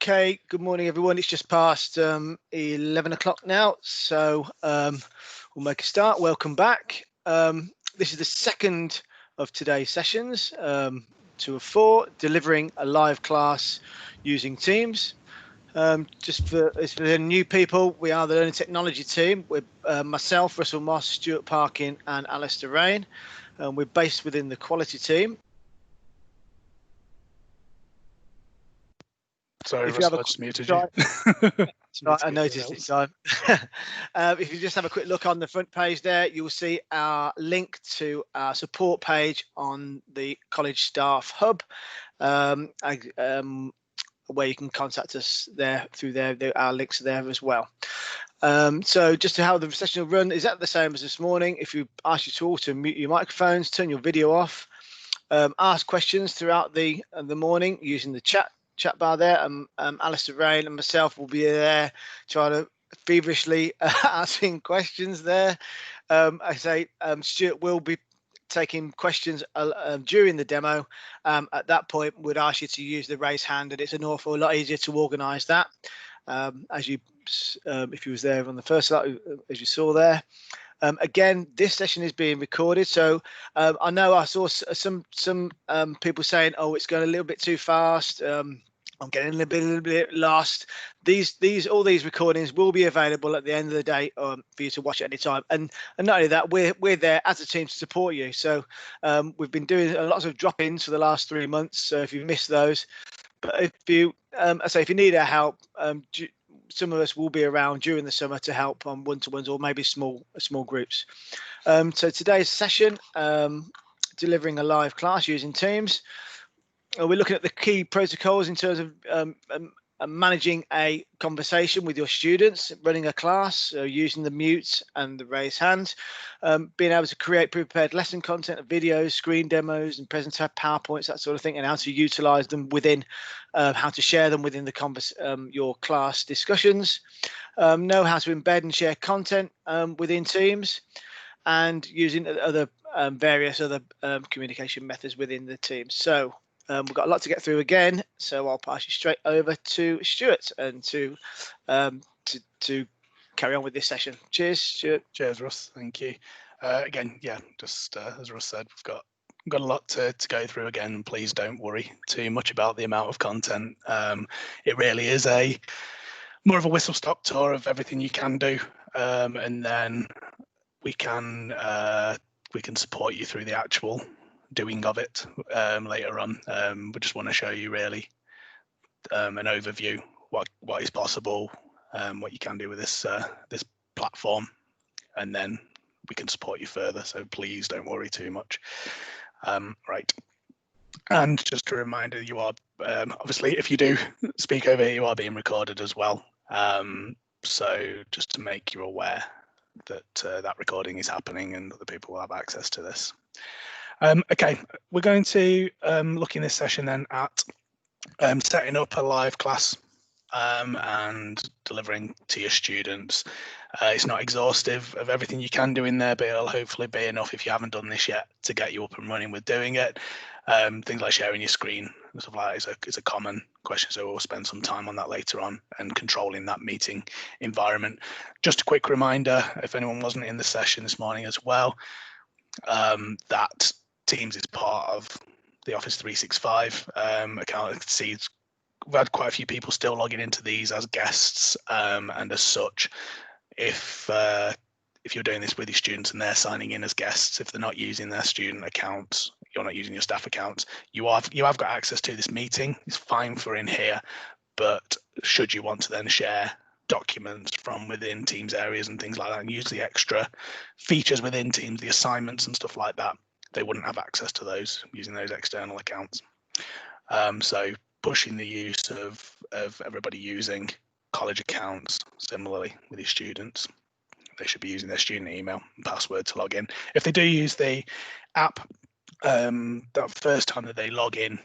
Okay, good morning everyone. It's just past 11 o'clock now, so we'll make a start. Welcome back. This is the second of today's sessions, 2 of 4, delivering a live class using Teams. Just for the new people, we are the Learning Technology team. We're myself, Russell Moss, Stuart Parkin and Alistair Rain. We're based within the quality team. Sorry, if Russell, you have I just muted you. Right, I noticed this time. If you just have a quick look on the front page there, you'll see our link to our support page on the College Staff Hub, where you can contact us there through there. Our links are there as well. So just to how the session will run is that the same as this morning. If you ask you to all to mute your microphones, turn your video off, ask questions throughout the morning using the chat bar there. Alistair Rain and myself will be there trying to feverishly asking questions there. I say Stuart will be taking questions during the demo. At that point, we'd ask you to use the raise hand, and it's an awful lot easier to organise that. As you, if you was there on the first slide, as you saw there. Again, this session is being recorded, so I know I saw some people saying, "Oh, it's going a little bit too fast. I'm getting a little bit lost." All these recordings will be available at the end of the day for you to watch at any time. And not only that, we're there as a team to support you. So we've been doing lots of drop-ins for the last 3 months. So if you missed those, but if you, I say, if you need our help, some of us will be around during the summer to help on one-to-ones or maybe small groups. So today's session, delivering a live class using Teams. We're looking at the key protocols in terms of managing a conversation with your students, running a class, so using the mute and the raise hand, being able to create prepared lesson content, videos, screen demos, and presentation, PowerPoints, that sort of thing, and how to utilize them within, how to share them within the your class discussions, know how to embed and share content within Teams, and using other various other communication methods within the team. So we've got a lot to get through again, so I'll pass you straight over to Stuart and to carry on with this session. Cheers, Stuart. Cheers, Russ. Thank you. Again, yeah, just as Russ said, we've got a lot to go through again. Please don't worry too much about the amount of content. It really is more of a whistle-stop tour of everything you can do, and then we can support you through the actual doing of it later on. We just want to show you really an overview, what is possible, what you can do with this platform, and then we can support you further. So please don't worry too much. Right, and just a reminder, you are obviously, if you do speak over here, you are being recorded as well. So just to make you aware that that recording is happening and other people will have access to this. Okay, we're going to look in this session then at setting up a live class and delivering to your students. It's not exhaustive of everything you can do in there, but it'll hopefully be enough if you haven't done this yet to get you up and running with doing it. Things like sharing your screen and stuff like that is a common question, so we'll spend some time on that later on and controlling that meeting environment. Just a quick reminder, if anyone wasn't in the session this morning as well, that Teams is part of the Office 365 account. I can see we've had quite a few people still logging into these as guests, and as such, if you're doing this with your students and they're signing in as guests, if they're not using their student accounts, you're not using your staff accounts, you have got access to this meeting. It's fine for in here, but should you want to then share documents from within Teams areas and things like that and use the extra features within Teams, the assignments and stuff like that, they wouldn't have access to those using those external accounts. So pushing the use of everybody using college accounts similarly with your students. They should be using their student email and password to log in. If they do use the app, that first time that they log in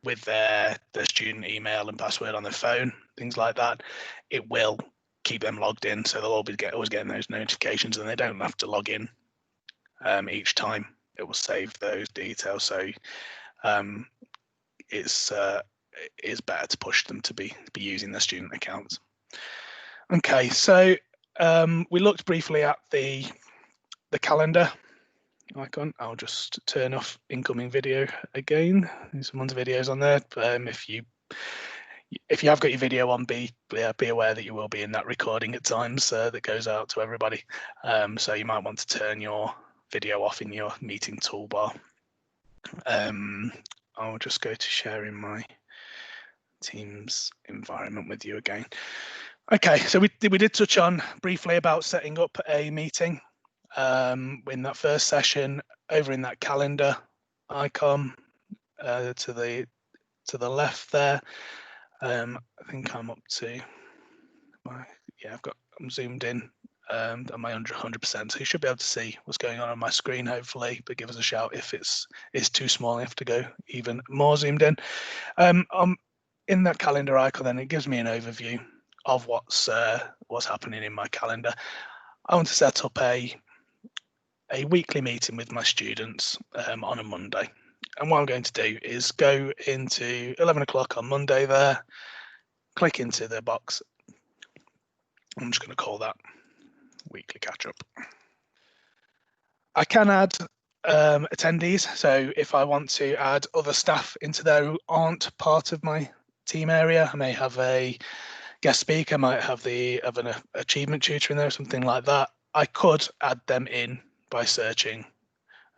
with their student email and password on their phone, things like that, it will keep them logged in, so they'll always getting those notifications, and they don't have to log in each time. It will save those details, so it's it is better to push them to be using their student accounts. Okay, so we looked briefly at the calendar icon. I'll just turn off incoming video again. Someone's videos on there. If you have got your video on, be aware that you will be in that recording at times that goes out to everybody. So you might want to turn your video off in your meeting toolbar. I'll just go to sharing my Teams environment with you again. Okay, so we did touch on briefly about setting up a meeting in that first session. Over in that calendar icon to the left there. I think I'm up to I'm zoomed in on my 100%, so you should be able to see what's going on my screen, hopefully, but give us a shout if it's too small. I have to go even more zoomed in. In that calendar icon, then it gives me an overview of what's happening in my calendar. I want to set up a weekly meeting with my students on a Monday. And what I'm going to do is go into 11 o'clock on Monday there, click into the box. I'm just going to call that weekly catch up. I can add attendees. So if I want to add other staff into there who aren't part of my team area, I may have a guest speaker, I might have an achievement tutor in there or something like that. I could add them in by searching.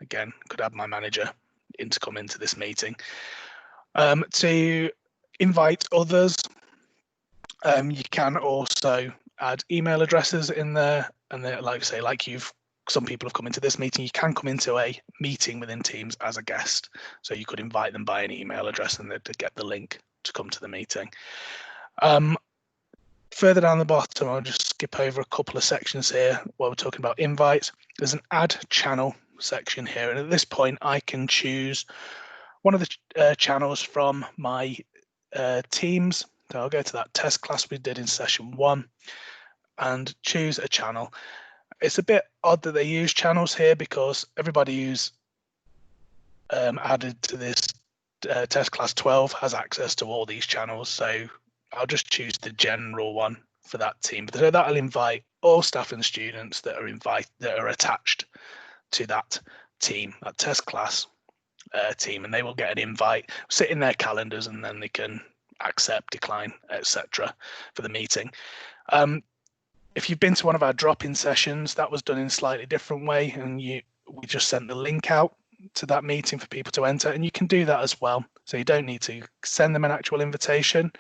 Again, could add my manager in to come into this meeting. To invite others, you can also add email addresses in there, and like I say, some people have come into this meeting, you can come into a meeting within Teams as a guest. So you could invite them by an email address and they'd get the link to come to the meeting. Further down the bottom, I'll just skip over a couple of sections here while we're talking about invites. There's an add channel section here, and at this point I can choose one of the channels from my Teams. So I'll go to that test class we did in session 1 and choose a channel. It's a bit odd that they use channels here because everybody who's added to this test class 12 has access to all these channels. So I'll just choose the general one for that team. So that'll invite all staff and students that are attached to that team, that test class team, and they will get an invite, sit in their calendars, and then they can accept, decline, etc. for the meeting. If you've been to one of our drop-in sessions, that was done in a slightly different way, and we just sent the link out to that meeting for people to enter, and you can do that as well. So you don't need to send them an actual invitation.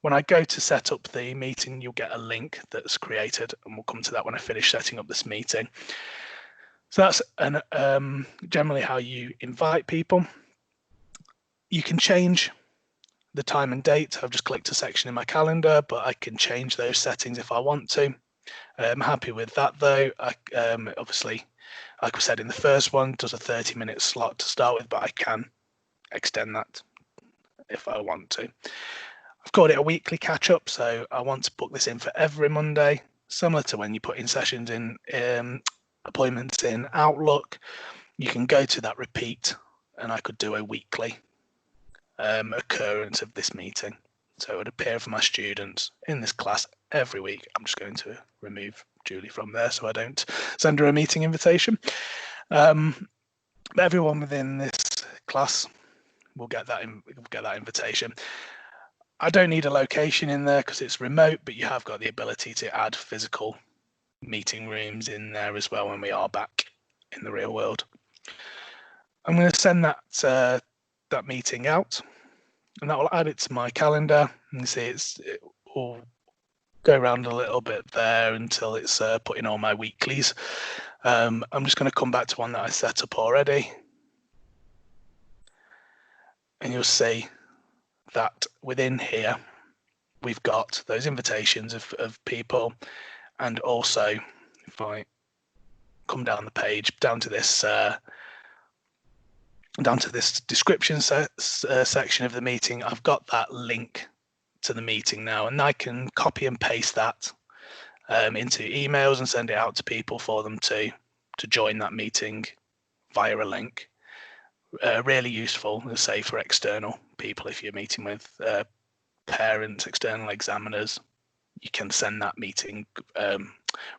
When I go to set up the meeting, you'll get a link that's created, and we'll come to that when I finish setting up this meeting. So that's generally how you invite people. You can change the time and date. I've just clicked a section in my calendar, but I can change those settings if I want to. I'm happy with that though. Obviously, like we said in the first one, does a 30-minute slot to start with, but I can extend that if I want to. I've called it a weekly catch-up, so I want to book this in for every Monday, similar to when you put in sessions in appointments in Outlook. You can go to that repeat, and I could do a weekly occurrence of this meeting. So it would appear for my students in this class every week. I'm just going to remove Julie from there so I don't send her a meeting invitation. But everyone within this class will get that invitation. I don't need a location in there because it's remote, but you have got the ability to add physical meeting rooms in there as well when we are back in the real world. I'm going to send that meeting out, and that will add it to my calendar. You can see it will go around a little bit there until it's put in all my weeklies. I'm just going to come back to one that I set up already, and you'll see that within here we've got those invitations of people, and also if I come down the page down to this description section of the meeting, I've got that link to the meeting now, and I can copy and paste that into emails and send it out to people for them to join that meeting via a link. really useful, say for external people. If you're meeting with parents, external examiners, you can send that meeting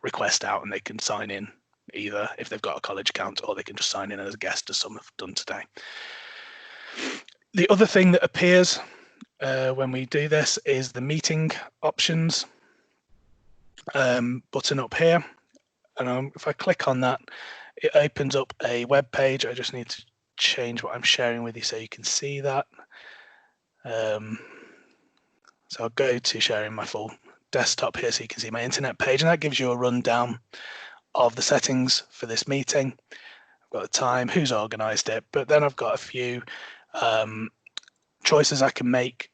request out and they can sign in either if they've got a college account, or they can just sign in as a guest, as some have done today. The other thing that appears when we do this is the meeting options button up here. And if I click on that, it opens up a web page. I just need to change what I'm sharing with you so you can see that. So I'll go to sharing my full desktop here so you can see my internet page, and that gives you a rundown of the settings for this meeting. I've got the time, who's organised it, but then I've got a few choices I can make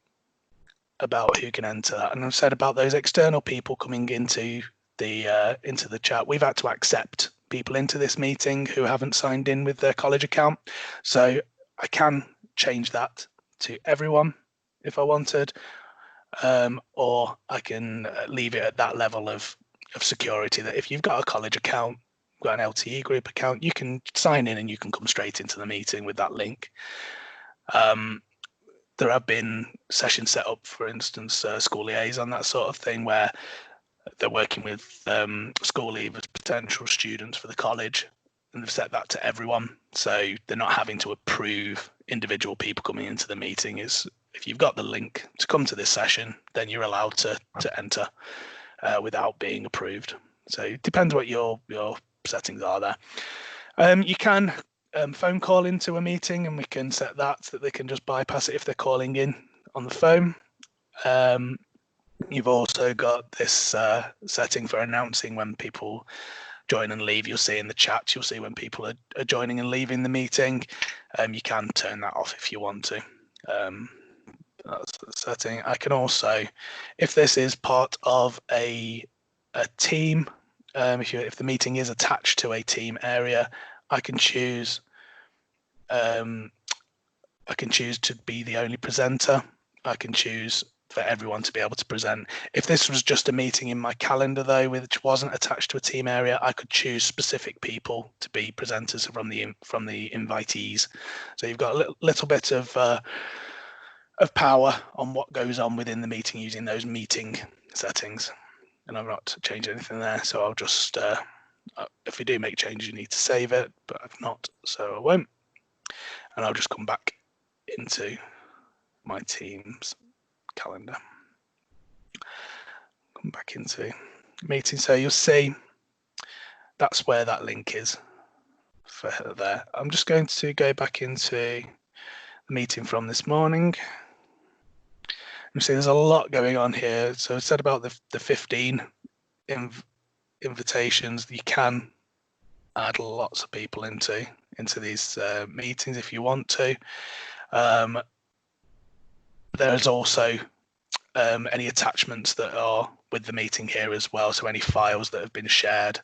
about who can enter that. And I've said about those external people coming into the chat, we've had to accept people into this meeting who haven't signed in with their college account. So I can change that to everyone if I wanted, or I can leave it at that level of security that if you've got a college account, got an LTE group account, you can sign in and you can come straight into the meeting with that link. There have been sessions set up, for instance, school liaison, that sort of thing, where they're working with school leavers, potential students for the college, and they've set that to everyone. So they're not having to approve individual people coming into the meeting. Is if you've got the link to come to this session, then you're allowed to enter without being approved. So it depends what your settings are there. You can phone call into a meeting, and we can set that so that they can just bypass it if they're calling in on the phone. You've also got this setting for announcing when people join and leave. You'll see in the chat, you'll see when people are joining and leaving the meeting. You can turn that off if you want to. That's the setting. I can also, if this is part of a team, if the meeting is attached to a team area, I can choose to be the only presenter. I can choose for everyone to be able to present. If this was just a meeting in my calendar, though, which wasn't attached to a team area, I could choose specific people to be presenters from the invitees. So you've got a little bit of power on what goes on within the meeting using those meeting settings. And I've not changed anything there, so I'll just if we do make changes, you need to save it, but I've not, so I won't. And I'll just come back into my Teams calendar. Come back into meeting, so you'll see that's where that link is for there. I'm just going to go back into the meeting from this morning. You see there's a lot going on here. So I said about the 15 invitations. You can add lots of people into these meetings if you want to. There's also any attachments that are with the meeting here as well. So any files that have been shared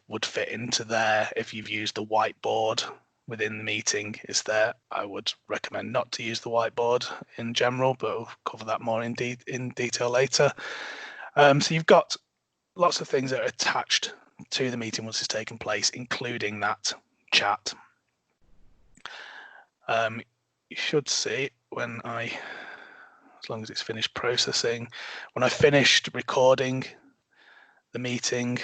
would fit into there. If you've used the whiteboard within the meeting is there. I would recommend not to use the whiteboard in general, but we'll cover that more in detail later. So you've got lots of things that are attached to the meeting once it's taken place, including that chat. You should see when as long as it's finished processing, when I finished recording the meeting,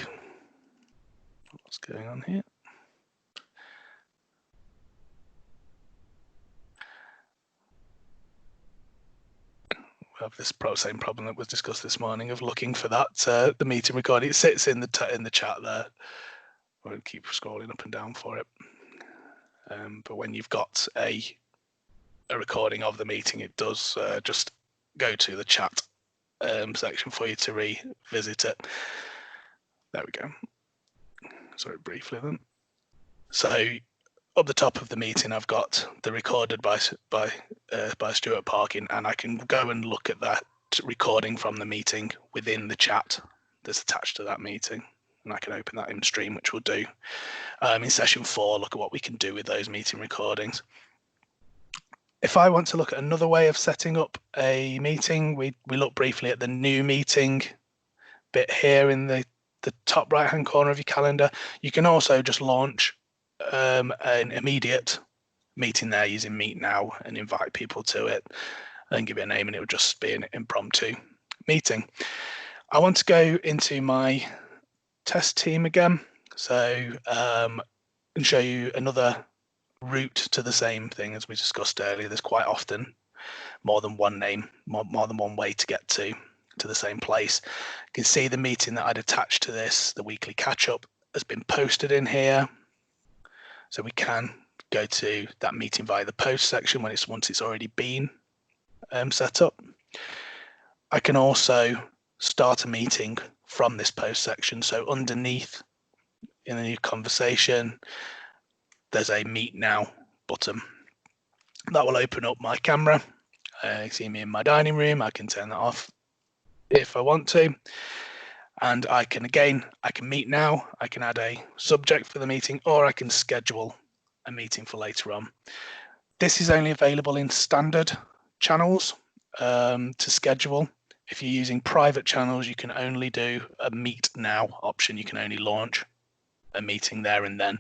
what's going on here? We have this same problem that was discussed this morning of looking for that the meeting recording. It sits in the chat there. I won't keep scrolling up and down for it. But when you've got a recording of the meeting, it does just go to the chat section for you to revisit it. There we go. Sorry, briefly then. So up the top of the meeting, I've got the recorded by Stuart Parkin, and I can go and look at that recording from the meeting within the chat that's attached to that meeting, and I can open that in stream, which we'll do in session 4. Look at what we can do with those meeting recordings. If I want to look at another way of setting up a meeting, we look briefly at the new meeting bit here in the top right hand corner of your calendar. You can also just launch an immediate meeting there using Meet Now and invite people to it and give it a name, and it would just be an impromptu meeting. I want to go into my test team again, so and show you another route to the same thing as we discussed earlier. There's quite often more than one name, more than one way to get to the same place. You can see the meeting that I'd attached to this, the weekly catch-up, has been posted in here. So we can go to that meeting via the post section once it's already been set up. I can also start a meeting from this post section. So underneath in the new conversation, there's a Meet Now button. That will open up my camera. You see me in my dining room. I can turn that off if I want to. And I can meet now. I can add a subject for the meeting, or I can schedule a meeting for later on. This is only available in standard channels to schedule. If you're using private channels, you can only do a Meet Now option. You can only launch a meeting there and then.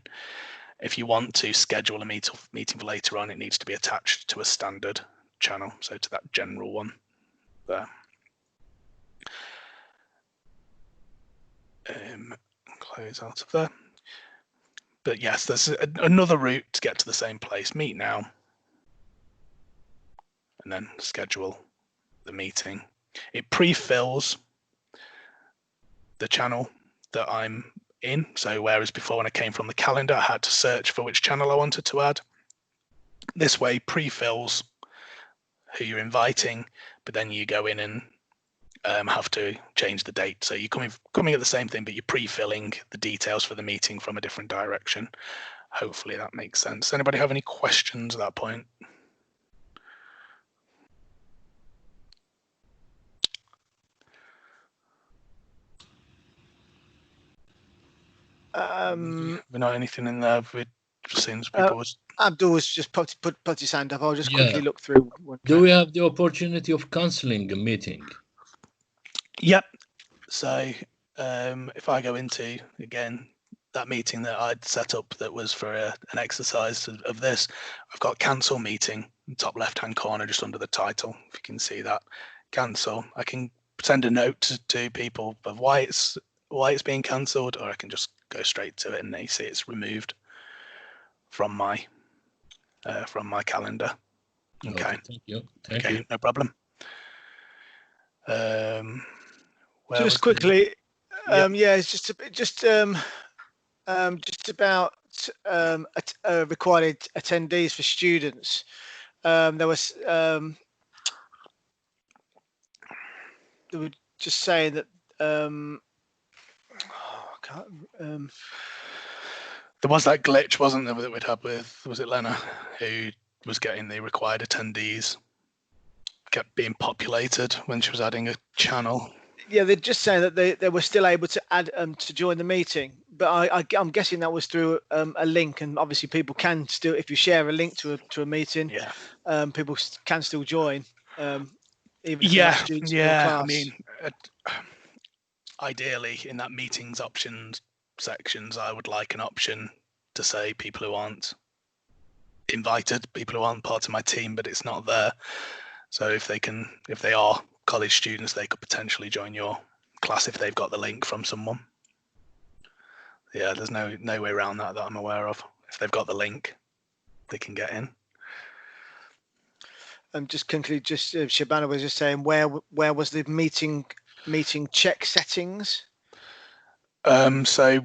If you want to schedule a meeting for later on, it needs to be attached to a standard channel, so to that general one there. Close out of there. But yes, there's another route to get to the same place. Meet Now, and then schedule the meeting. It pre-fills the channel that I'm in. So whereas before when I came from the calendar, I had to search for which channel I wanted to add. This way pre-fills who you're inviting, but then you go in and have to change the date. So you're coming at the same thing, but you're pre-filling the details for the meeting from a different direction. Hopefully that makes sense. Anybody have any questions at that point? We're not anything in there. It seems people was. Abdul was just put his hand up. I'll just quickly look through. Do we have the opportunity of cancelling a meeting? Yep. So if I go into, again, that meeting that I'd set up that was for an exercise of this, I've got cancel meeting in the top left-hand corner just under the title, if you can see that. Cancel. I can send a note to people of why it's being cancelled, or I can just go straight to it and they see it's removed from my calendar. Okay. Thank you. Thank you. No problem. Just quickly, yeah, it's just about required attendees for students. There was they were just saying that there was that glitch, wasn't there, that we'd had with, was it Lena, who was getting the required attendees kept being populated when she was adding a channel. Yeah, they're just saying that they were still able to add to join the meeting, but I'm guessing that was through a link, and obviously people can still, if you share a link to a meeting, people can still join. Even if they're not students in your class. I mean, ideally in that meetings options sections, I would like an option to say people who aren't invited, people who aren't part of my team, but it's not there. So if they are college students, they could potentially join your class if they've got the link from someone. Yeah, there's no way around that I'm aware of. If they've got the link, they can get in. Just quickly, Shabana was just saying, where was the meeting check settings? So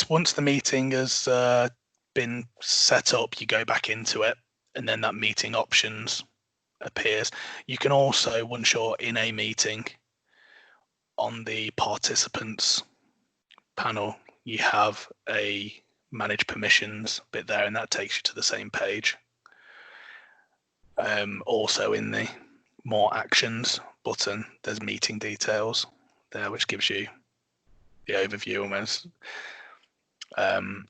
once the meeting has been set up, you go back into it, and then that meeting options appears. You can also, once you're in a meeting, on the participants panel, you have a manage permissions bit there, and that takes you to the same page. Also in the more actions button, there's meeting details there, which gives you the overview almost, and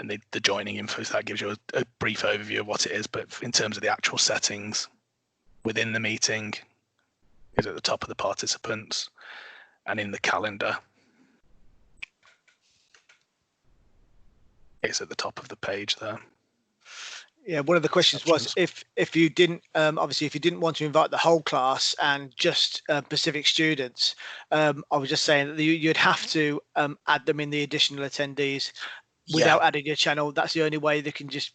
the joining info. So that gives you a brief overview of what it is, but in terms of the actual settings within the meeting is at the top of the participants, and in the calendar it's at the top of the page there. Yeah, one of the questions was if you didn't obviously if you didn't want to invite the whole class and just Pacific students, I was just saying that you'd have to add them in the additional attendees without adding your channel. That's the only way you can just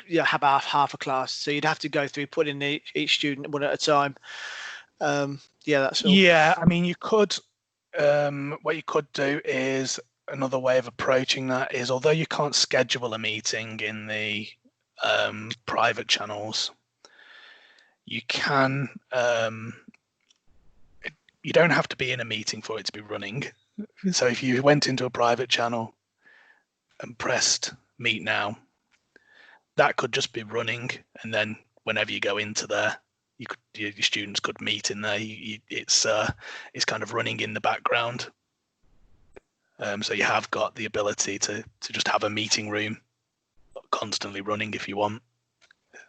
have half a class. So you'd have to go through putting each student one at a time. Yeah, that's all. Yeah, I mean, you could. What you could do is another way of approaching that is, although you can't schedule a meeting in the private channels, you can. You don't have to be in a meeting for it to be running. So if you went into a private channel and pressed Meet Now, that could just be running, and then whenever you go into there, your students could meet in there. It's kind of running in the background. So you have got the ability to just have a meeting room constantly running if you want.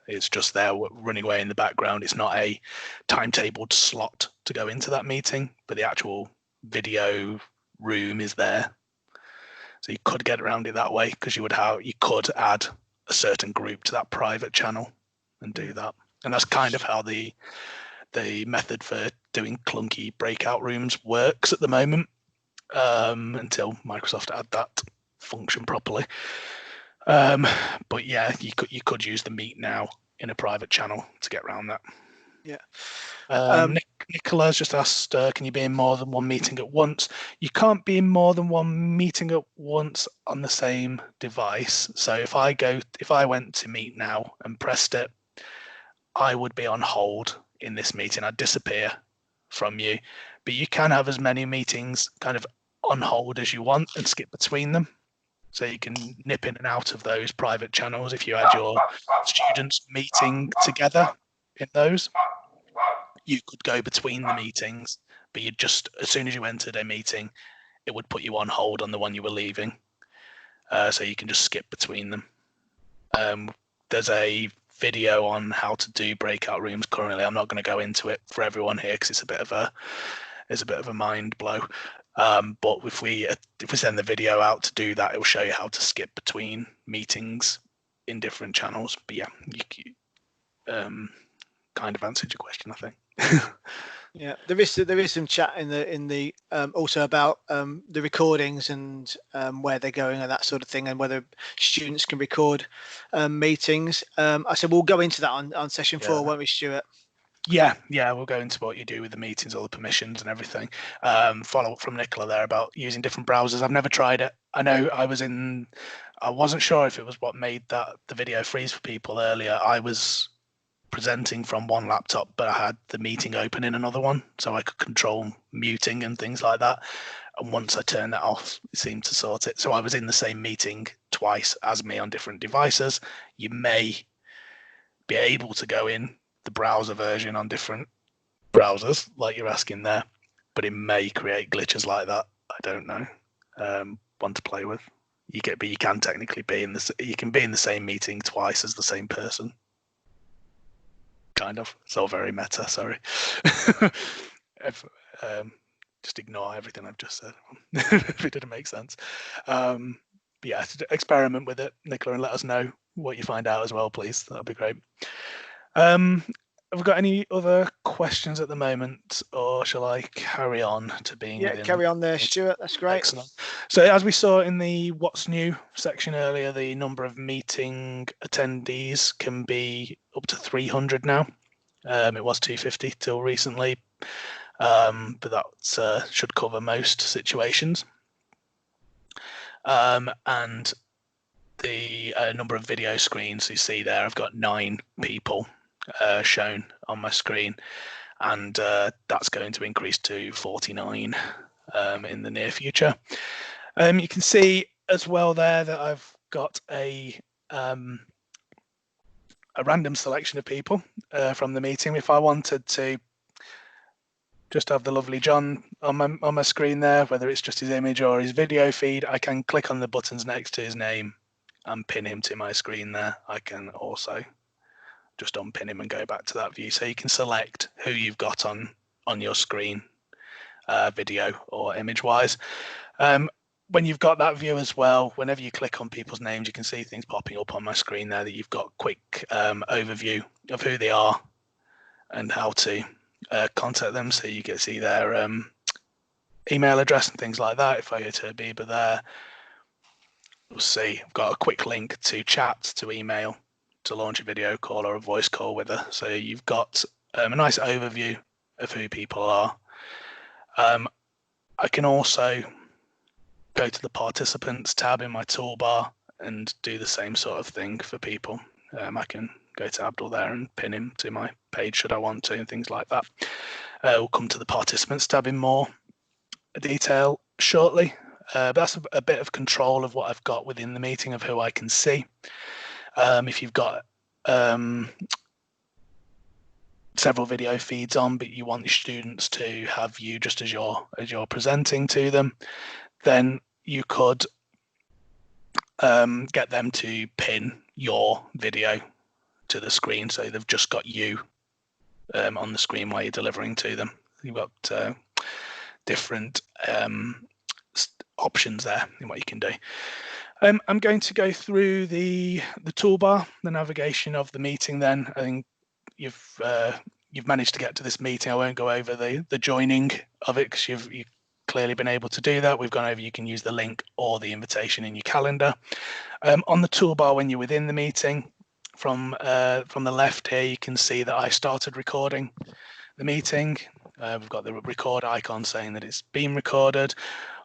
It's just there running away in the background. It's not a timetabled slot to go into that meeting, but the actual video room is there. So you could get around it that way, because you could add a certain group to that private channel and do that. And that's kind of how the method for doing clunky breakout rooms works at the moment, until Microsoft add that function properly. But yeah, you could use the Meet Now in a private channel to get around that. Yeah. Nicola's just asked, can you be in more than one meeting at once? You can't be in more than one meeting at once on the same device. So if I went to Meet Now and pressed it, I would be on hold in this meeting. I'd disappear from you. But you can have as many meetings kind of on hold as you want and skip between them. So you can nip in and out of those private channels if you had your students meeting together in those. You could go between the meetings, but you just, as soon as you entered a meeting, it would put you on hold on the one you were leaving. So you can just skip between them. There's a video on how to do breakout rooms currently. I'm not going to go into it for everyone here because it's a bit of a mind blow. But if we send the video out to do that, it will show you how to skip between meetings in different channels. But yeah, you kind of answered your question, I think. Yeah, there is some chat in the also about the recordings and where they're going and that sort of thing, and whether students can record meetings. I said we'll go into that on session 4, won't we, Stuart? Yeah, we'll go into what you do with the meetings, all the permissions and everything. Follow up from Nicola there about using different browsers. I've never tried it. I know I wasn't sure if it was what made the video freeze for people earlier. I was presenting from one laptop, but I had the meeting open in another one, so I could control muting and things like that. And once I turned that off, it seemed to sort it. So I was in the same meeting twice as me on different devices. You may be able to go in the browser version on different browsers, like you're asking there, but it may create glitches like that. I don't know. One to play with. You can technically be in the same meeting twice as the same person. Kind of. It's all very meta, sorry. Just ignore everything I've just said if it didn't make sense. But yeah, experiment with it, Nicola, and let us know what you find out as well, please. That'd be great. Have we got any other questions at the moment, or shall I carry on to being within? Carry on there, Stuart. That's great. Excellent. So as we saw in the What's New section earlier, the number of meeting attendees can be up to 300 now. It was 250 till recently, but that should cover most situations. And the number of video screens you see there, I've got 9 people shown on my screen, and that's going to increase to 49 in the near future. You can see as well there that I've got a random selection of people from the meeting. If I wanted to just have the lovely John on my screen there, whether it's just his image or his video feed, I can click on the buttons next to his name and pin him to my screen there. I can also just unpin him and go back to that view. So you can select who you've got on your screen, video or image wise. when you've got that view as well, whenever you click on people's names, you can see things popping up on my screen there that you've got quick overview of who they are and how to contact them. So you can see their email address and things like that. If I go to Abiba there, you'll see I've got a quick link to chat, to email, to launch a video call or a voice call with her. So you've got a nice overview of who people are. I can also go to the participants tab in my toolbar and do the same sort of thing for people. I can go to Abdul there and pin him to my page should I want to, and things like that. We'll come to the participants tab in more detail shortly. But that's a bit of control of what I've got within the meeting of who I can see. If you've got several video feeds on, but you want your students to have you just as you're presenting to them, then you could get them to pin your video to the screen, so they've just got you on the screen while you're delivering to them. You've got different options there in what you can do. I'm going to go through the toolbar, the navigation of the meeting. Then I think you've managed to get to this meeting. I won't go over the joining of it because you've clearly been able to do that. We've gone over, you can use the link or the invitation in your calendar. On the toolbar when you're within the meeting, from the left here, you can see that I started recording the meeting. We've got the record icon saying that it's been recorded.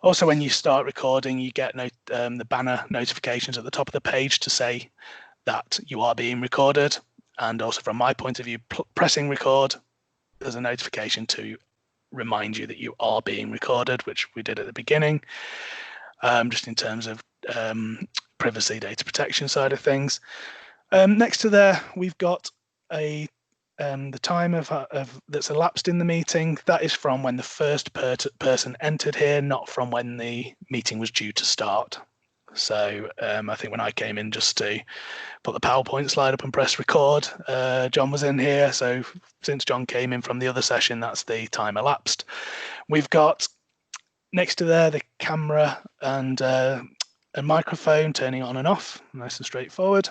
Also, when you start recording, you get the banner notifications at the top of the page to say that you are being recorded. And also from my point of view, pressing record, there's a notification to remind you that you are being recorded, which we did at the beginning, just in terms of privacy, data protection side of things. Next to there, we've got the time of that's elapsed in the meeting. That is from when the first person entered here, not from when the meeting was due to start. So I think when I came in just to put the PowerPoint slide up and press record, John was in here. So since John came in from the other session, that's the time elapsed. We've got next to there the camera and a microphone turning on and off, nice and straightforward.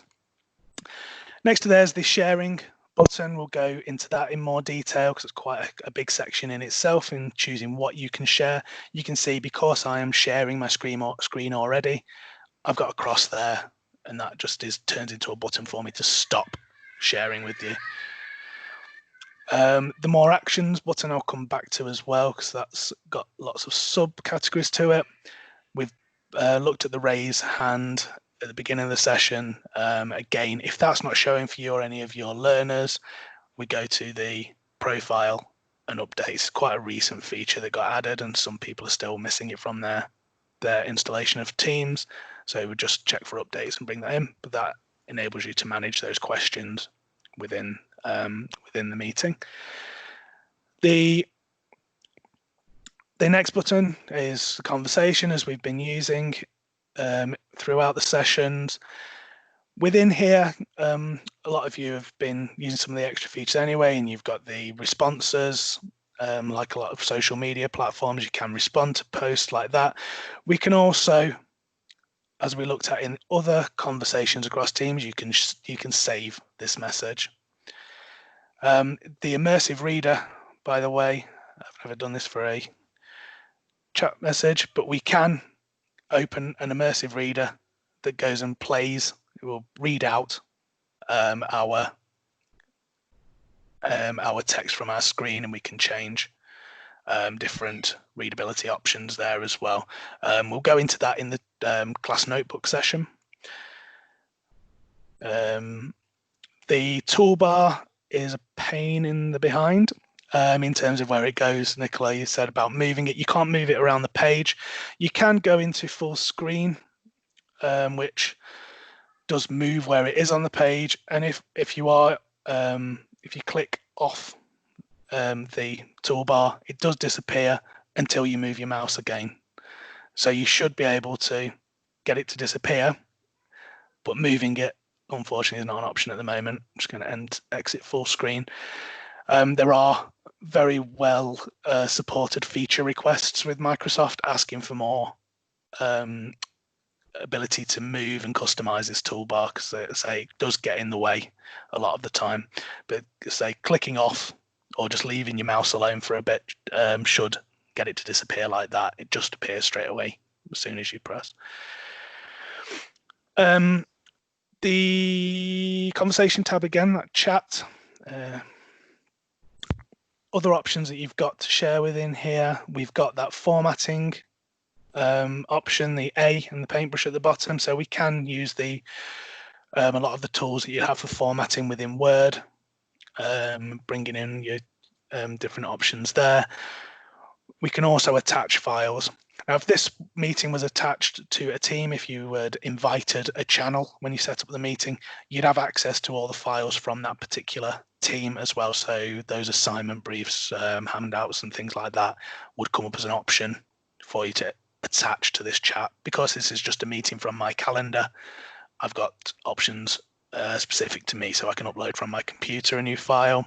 Next to there's the sharing button. We'll go into that in more detail because it's quite a big section in itself in choosing what you can share. You can see because I am sharing my screen already, I've got a cross there, and that just turns into a button for me to stop sharing with you. The more actions button I'll come back to as well because that's got lots of subcategories to it. We've looked at the raise hand at the beginning of the session. Again, if that's not showing for you or any of your learners, we go to the profile and updates. Quite a recent feature that got added, and some people are still missing it from their installation of Teams. So we just check for updates and bring that in. But that enables you to manage those questions within the meeting. The next button is the conversation, as we've been using throughout the sessions. Within here, a lot of you have been using some of the extra features anyway, and you've got the responses. Like a lot of social media platforms, you can respond to posts like that. We can also, as we looked at in other conversations across Teams, you can save this message. The Immersive Reader, by the way, I've never done this for a chat message, but we can open an Immersive Reader that goes and plays. It will read out our text from our screen, and we can change different readability options there as well. We'll go into that in the class notebook session. The toolbar is a pain in the behind in terms of where it goes. Nicola, you said about moving it. You can't move it around the page. You can go into full screen, which does move where it is on the page. And if you click off the toolbar, it does disappear until you move your mouse again. So you should be able to get it to disappear, but moving it, unfortunately, is not an option at the moment. I'm just going to exit full screen. There are very well supported feature requests with Microsoft asking for more ability to move and customize this toolbar, because it does get in the way a lot of the time. But say clicking off or just leaving your mouse alone for a bit should get it to disappear like that. It just appears straight away as soon as you press. The conversation tab again, that chat. Other options that you've got to share within here, we've got that formatting option, the A and the paintbrush at the bottom, so we can use a lot of the tools that you have for formatting within Word, bringing in your different options there. We can also attach files. Now, if this meeting was attached to a team, if you had invited a channel when you set up the meeting, you'd have access to all the files from that particular team as well. So those assignment briefs, handouts and things like that would come up as an option for you to attach to this chat. Because this is just a meeting from my calendar, I've got options specific to me, so I can upload from my computer a new file,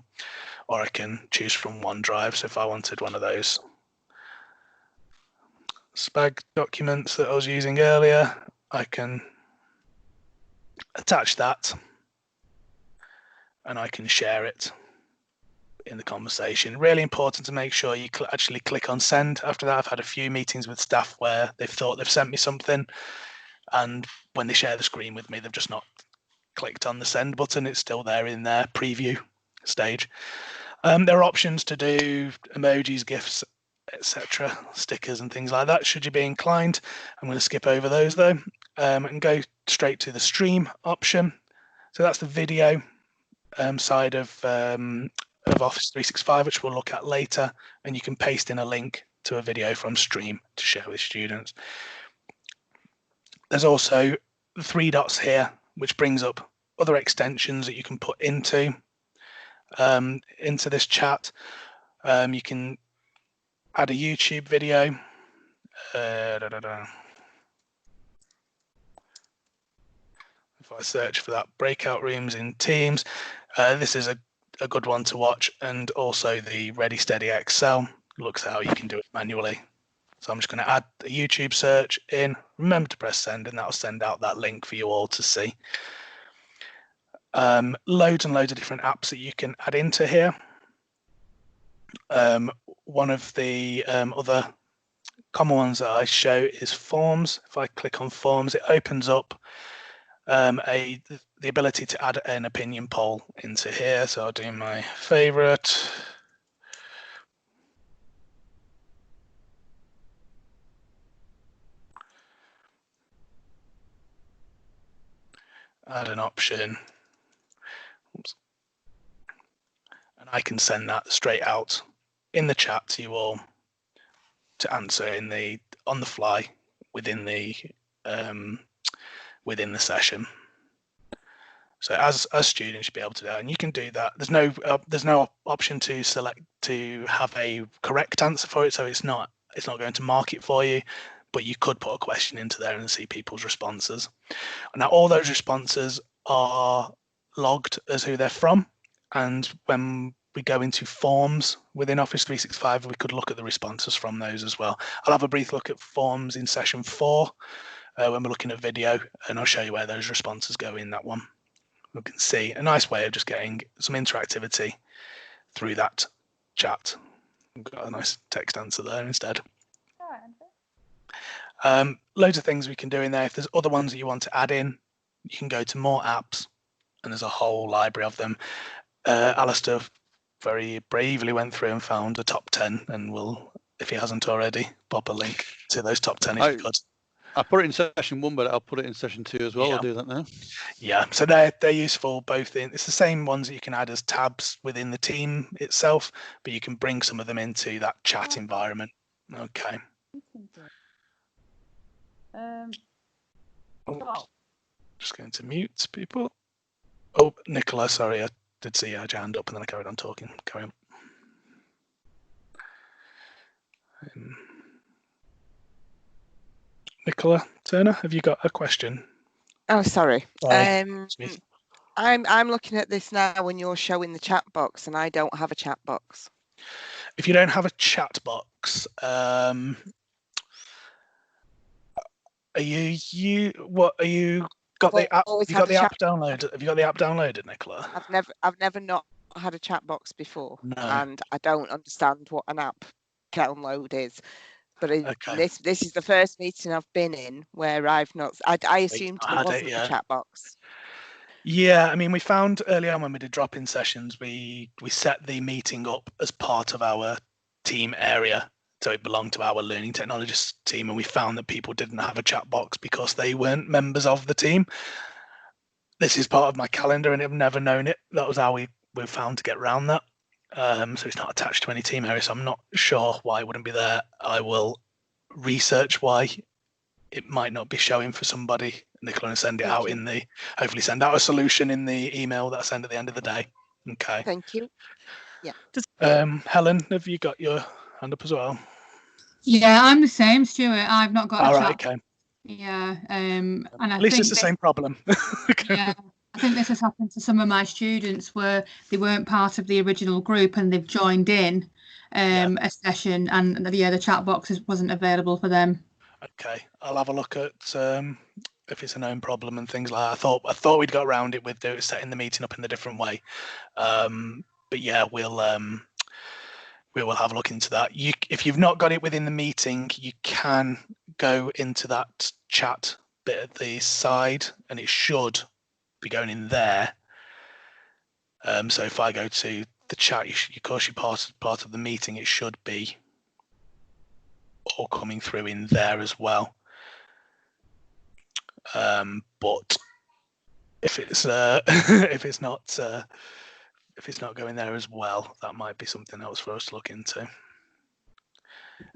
or I can choose from OneDrive. So if I wanted one of those SPAG documents that I was using earlier, I can attach that and I can share it in the conversation. Really important to make sure you actually click on send. After that, I've had a few meetings with staff where they've thought they've sent me something, and when they share the screen with me, they've just not clicked on the send button. It's still there in their preview stage. There are options to do emojis, GIFs, etc., stickers and things like that, should you be inclined. I'm going to skip over those though, and go straight to the stream option. So that's the video side of Office 365, which we'll look at later, and you can paste in a link to a video from stream to share with students. There's also the 3 dots here, which brings up other extensions that you can put into this chat. You can add a YouTube video. If I search for that, Breakout Rooms in Teams, this is a good one to watch, and also the Ready Steady Excel looks at how you can do it manually. So I'm just going to add the YouTube search in. Remember to press send, and that'll send out that link for you all to see. Loads and loads of different apps that you can add into here. One of the other common ones that I show is Forms. If I click on Forms, it opens up the ability to add an opinion poll into here. So I'll do my favorite. Add an option. Oops. And I can send that straight out in the chat to you all to answer on the fly within the session. So as students, you'll be able to do that, and you can do that. There's no option to select to have a correct answer for it, so it's not going to mark it for you. But you could put a question into there and see people's responses. Now, all those responses are logged as who they're from, and when we go into forms within Office 365, we could look at the responses from those as well. I'll have a brief look at forms in session 4 when we're looking at video, and I'll show you where those responses go in that one. We can see a nice way of just getting some interactivity through that chat. We've got a nice text answer there instead. Loads of things we can do in there. If there's other ones that you want to add in, you can go to more apps, and there's a whole library of them. Alistair very bravely went through and found a top 10, and will, if he hasn't already, pop a link to those top 10 if you could. I put it in session 1, but I'll put it in session 2 as well. Yeah. I'll do that now. Yeah, so they're useful both in, it's the same ones that you can add as tabs within the team itself, but you can bring some of them into that chat environment. Okay. Just going to mute people. Oh, Nicola, sorry, I did see your hand up and then I carried on talking. Carry on. Nicola Turner, have you got a question? Oh, sorry. Smith. I'm looking at this now when you're showing the chat box, and I don't have a chat box. If you don't have a chat box, Are you what are you got I've the app? always Have you had got a the app chat. downloaded? Have you got the app downloaded, Nicola? I've never not had a chat box before, No. and I don't understand what an app download is. But Okay. this is the first meeting I've been in where I've not. I assumed not there had it, wasn't yeah. a chat box. Yeah, I mean, we found early on when we did drop-in sessions, we set the meeting up as part of our team area, so it belonged to our learning technologists team, and we found that people didn't have a chat box because they weren't members of the team. This is part of my calendar, and I've never known it. That was how we found to get around that. So it's not attached to any team area, so I'm not sure why it wouldn't be there. I will research why it might not be showing for somebody, Nicola, and send it out in the, hopefully send out a solution in the email that I send at the end of the day. Okay. Thank you. Yeah. Helen, have you got your hand up as well? Yeah, I'm the same, Stuart. I've not got All a right, chat. okay. Yeah, and I At least think it's the same problem. yeah, I think this has happened to some of my students where they weren't part of the original group and they've joined in a session, and the chat box wasn't available for them. Okay, I'll have a look at if it's a known problem and things like that. I thought we'd got around it with setting the meeting up in the different way. But yeah, we will have a look into that. If you've not got it within the meeting, you can go into that chat bit at the side, and it should be going in there. So if I go to the chat, of course, you're part of the meeting. It should be all coming through in there as well. But if it's if it's not going there as well, that might be something else for us to look into.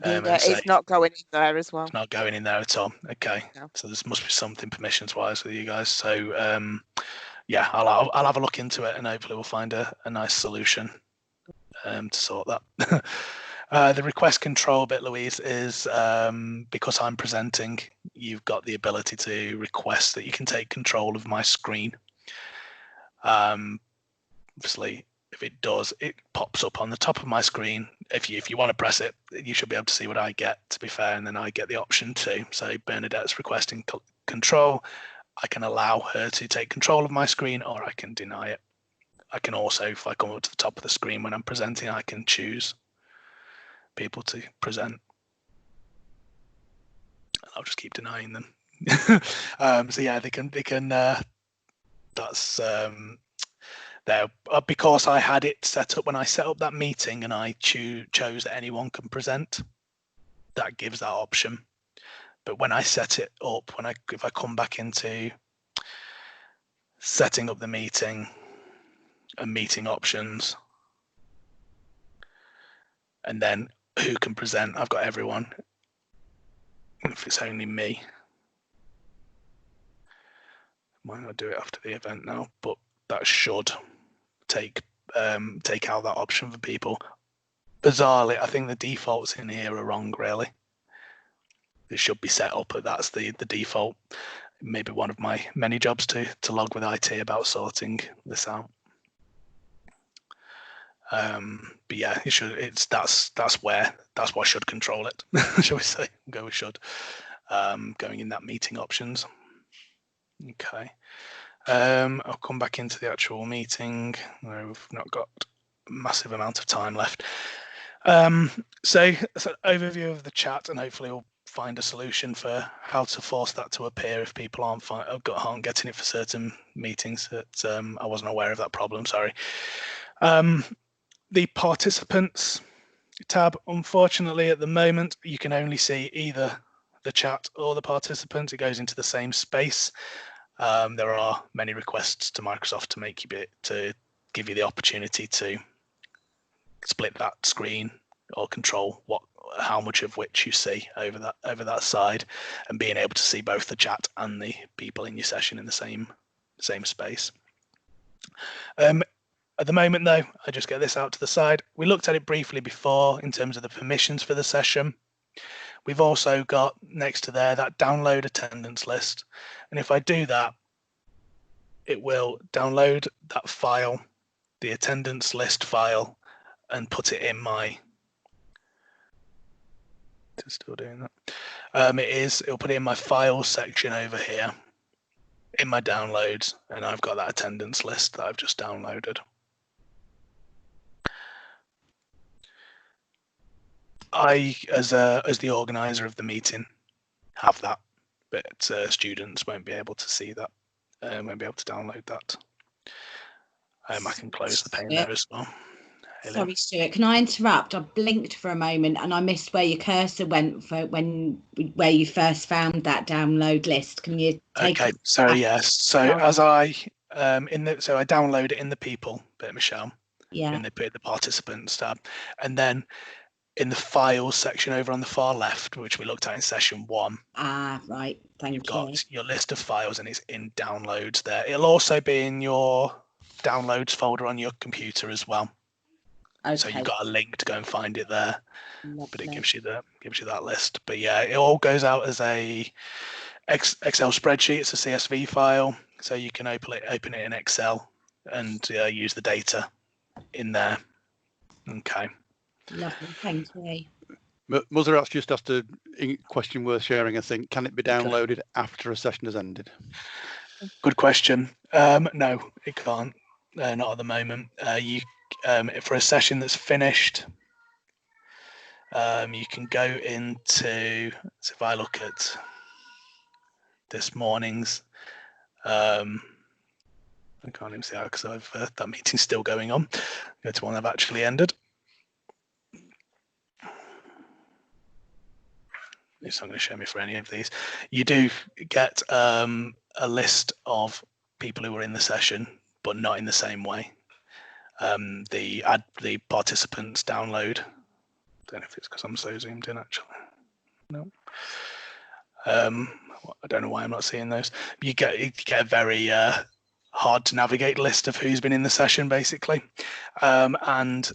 It's not going in there as well. It's not going in there at all. Okay, no. So there must be something permissions wise with you guys. So yeah, I'll have a look into it, and hopefully we'll find a nice solution to sort that. The request control bit, Louise, is because I'm presenting, you've got the ability to request that you can take control of my screen. Obviously, if it does, it pops up on the top of my screen. If you want to press it, you should be able to see what I get, to be fair, and then I get the option too. So Bernadette's requesting control. I can allow her to take control of my screen, or I can deny it. I can also, if I come up to the top of the screen when I'm presenting, I can choose people to present. I'll just keep denying them. So yeah, they can that's there, because I had it set up when I set up that meeting, and I chose that anyone can present. That gives that option. But when I set it up, if I come back into setting up the meeting and meeting options, and then who can present, I've got everyone. If it's only me, might not do it after the event now, but that should take out that option for people. Bizarrely, I think the defaults in here are wrong, really. It should be set up, but that's the default. Maybe one of my many jobs to log with IT about sorting this out. But yeah, it should. That's what should control it. Shall we say? Go with should. Going in that meeting options. Okay. I'll come back into the actual meeting. We've not got a massive amount of time left. So that's an overview of the chat, and hopefully we'll find a solution for how to force that to appear if people aren't getting it for certain meetings. That I wasn't aware of that problem. Sorry. The participants tab, unfortunately, at the moment, you can only see either the chat or the participants. It goes into the same space. There are many requests to Microsoft to give you the opportunity to split that screen or control how much of which you see over that side, and being able to see both the chat and the people in your session in the same space. At the moment, though, I just get this out to the side. We looked at it briefly before in terms of the permissions for the session. We've also got next to there that download attendance list. And if I do that, it will download that file, the attendance list file, and put it in my It's still doing that. It'll put it in my files section over here in my downloads, and I've got that attendance list that I've just downloaded. I, as the organizer of the meeting, have that, but students won't be able to see that, won't be able to download that. I can close the pane there as well. Sorry, Stuart, can I interrupt? I blinked for a moment and I missed where your cursor went for where you first found that download list. Can you take Okay, so yes, so as I I download it in the people bit, Michelle. Yeah. In the participants tab, and then in the files section over on the far left, which we looked at in session 1. Ah, right. Thank you. You've got your list of files and it's in downloads there. It'll also be in your downloads folder on your computer as well. Okay. So you've got a link to go and find it there. Lovely. But it gives you that list. But yeah, it all goes out as a Excel spreadsheet. It's a CSV file, so you can open it in Excel and use the data in there. Okay. Lovely, thank you. Mother just asked a question worth sharing, I think. Can it be downloaded after a session has ended? Good question. No, it can't. Not at the moment. For a session that's finished, you can go into. So if I look at this morning's, I can't even see how because that meeting's still going on. Go to one I've actually ended. It's not going to show me for any of these. You do get a list of people who were in the session, but not in the same way. The participants download. I don't know if it's because I'm so zoomed in actually. No. I don't know why I'm not seeing those. You get a very hard to navigate list of who's been in the session basically, and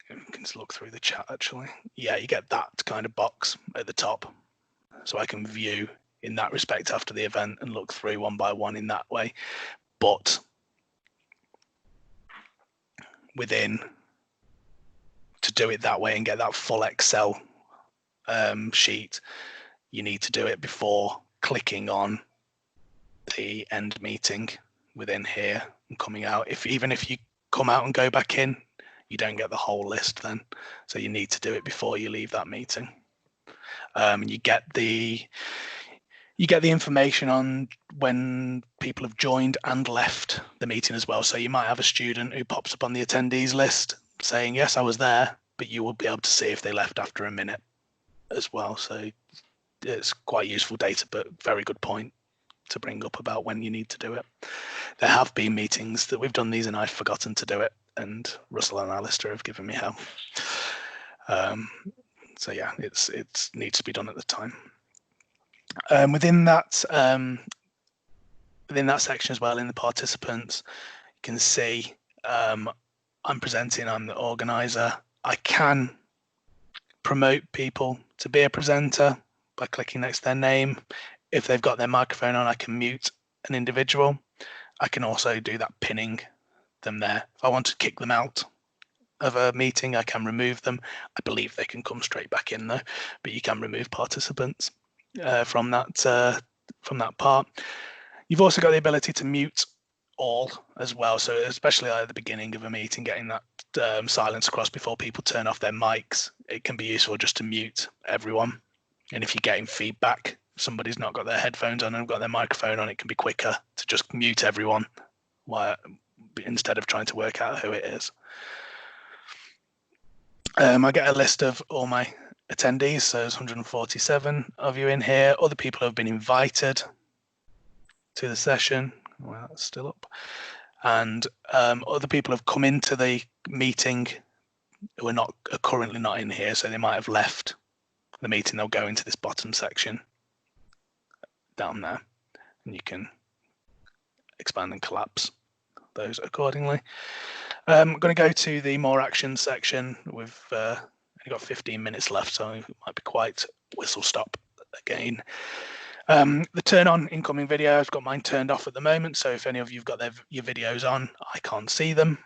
you can just look through the chat actually. Yeah, you get that kind of box at the top, so I can view in that respect after the event and look through one by one in that way. But to do it that way and get that full Excel sheet, you need to do it before clicking on the end meeting within here and coming out. Even if you come out and go back in, you don't get the whole list then. So you need to do it before you leave that meeting. You get the information on when people have joined and left the meeting as well. So you might have a student who pops up on the attendees list saying, yes, I was there, but you will be able to see if they left after a minute as well. So it's quite useful data, but very good point to bring up about when you need to do it. There have been meetings that we've done these and I've forgotten to do it, and Russell and Alistair have given me help. So yeah, it needs to be done at the time. Within that section as well, in the participants, you can see I'm presenting, I'm the organizer. I can promote people to be a presenter by clicking next to their name. If they've got their microphone on, I can mute an individual. I can also do that pinning them there. If I want to kick them out of a meeting, I can remove them. I believe they can come straight back in though, but you can remove participants from that part. You've also got the ability to mute all as well. So especially at the beginning of a meeting, getting that silence across before people turn off their mics, it can be useful just to mute everyone. And if you're getting feedback, somebody's not got their headphones on and got their microphone on, it can be quicker to just mute everyone instead of trying to work out who it is. I get a list of all my attendees, so there's 147 of you in here. Other people have been invited to the session. Well, that's still up. And other people have come into the meeting who are currently not in here, so they might have left the meeting. They'll go into this bottom section down there, and you can expand and collapse those accordingly. I'm going to go to the more action section. We've only got 15 minutes left, so it might be quite whistle stop again. The turn on incoming video, I've got mine turned off at the moment, so if any of you've got your videos on, I can't see them,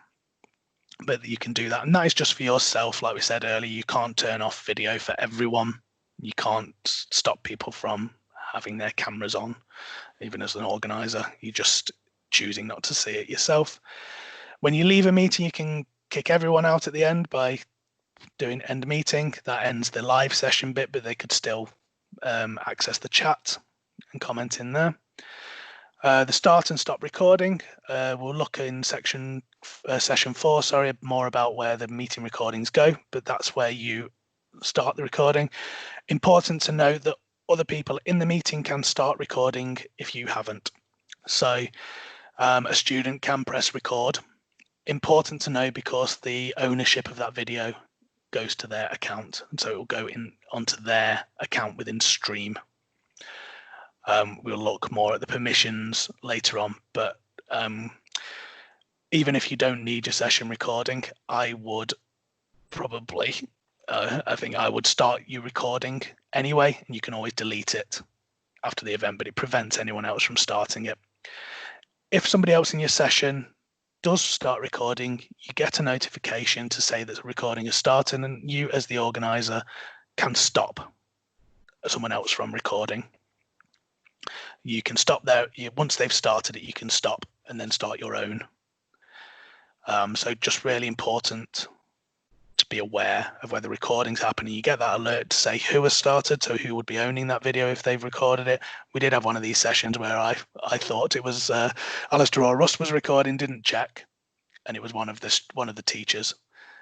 but you can do that. And that is just for yourself. Like we said earlier, you can't turn off video for everyone You can't stop people from having their cameras on, even as an organizer. You're just choosing not to see it yourself. When you leave a meeting, you can kick everyone out at the end by doing end meeting. That ends the live session bit, but they could still access the chat and comment in there. The start and stop recording, we'll look in session 4, more about where the meeting recordings go, but that's where you start the recording. Important to note that other people in the meeting can start recording if you haven't. So a student can press record. Important to know because the ownership of that video goes to their account, and so it will go onto their account within Stream. We'll look more at the permissions later on, but even if you don't need your session recording, I would probably, I think I would start you recording anyway, and you can always delete it after the event, but it prevents anyone else from starting it. If somebody else in your session does start recording, you get a notification to say that the recording has started, and you as the organizer can stop someone else from recording. You can stop there. Once they've started it, you can stop and then start your own. So just really important to be aware of where the recording's happening. You get that alert to say who has started, so who would be owning that video if they've recorded it. We did have one of these sessions where I thought it was Alistair or Russ was recording, didn't check, and it was one of the teachers,